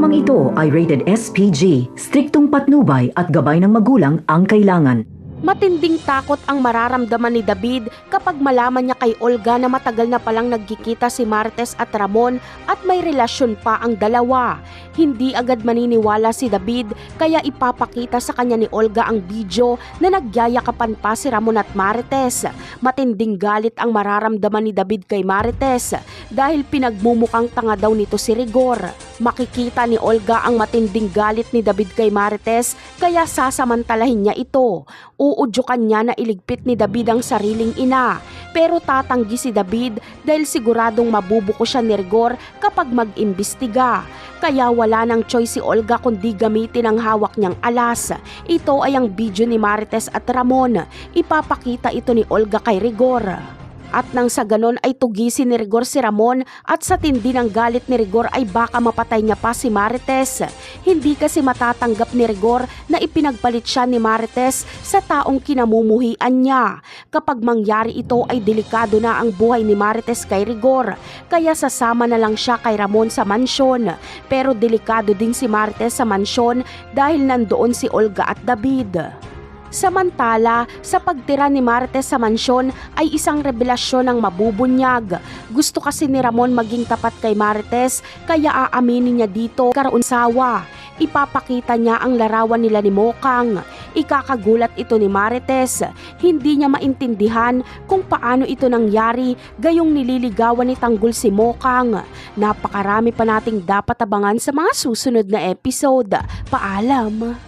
Programang ito ay rated SPG, striktong patnubay at gabay ng magulang ang kailangan. Matinding takot ang mararamdaman ni David kapag malaman niya kay Olga na matagal na palang nagkikita si Marites at Ramon at may relasyon pa ang dalawa. Hindi agad maniniwala si David kaya ipapakita sa kanya ni Olga ang video na nagyayakapan pa si Ramon at Marites. Matinding galit ang mararamdaman ni David kay Marites dahil pinagmumukhang tanga daw nito si Rigor. Makikita ni Olga ang matinding galit ni David kay Marites kaya sasamantalahin niya ito. Uudyukan niya na iligpit ni David ang sariling ina. Pero tatanggi si David dahil siguradong mabubuko siya ni Rigor kapag mag-imbestiga. Kaya wala nang choice si Olga kundi gamitin ang hawak niyang alas. Ito ay ang video ni Marites at Ramon. Ipapakita ito ni Olga kay Rigor. At nang sa ganon ay tugisin ni Rigor si Ramon at sa tindi ng galit ni Rigor ay baka mapatay niya pa si Marites. Hindi kasi matatanggap ni Rigor na ipinagpalit siya ni Marites sa taong kinamumuhian niya. Kapag mangyari ito ay delikado na ang buhay ni Marites kay Rigor. Kaya sasama na lang siya kay Ramon sa mansyon. Pero delikado din si Marites sa mansyon dahil nandoon si Olga at David. Samantala, sa pagtira ni Marites sa mansyon ay isang revelasyon ang mabubunyag. Gusto kasi ni Ramon maging tapat kay Marites kaya aaminin niya dito karoon sawa. Ipapakita niya ang larawan nila ni Mokang. Ikakagulat ito ni Marites. Hindi niya maintindihan kung paano ito nangyari gayong nililigawan ni Tanggol si Mokang. Napakarami pa nating dapat abangan sa mga susunod na episode. Paalam!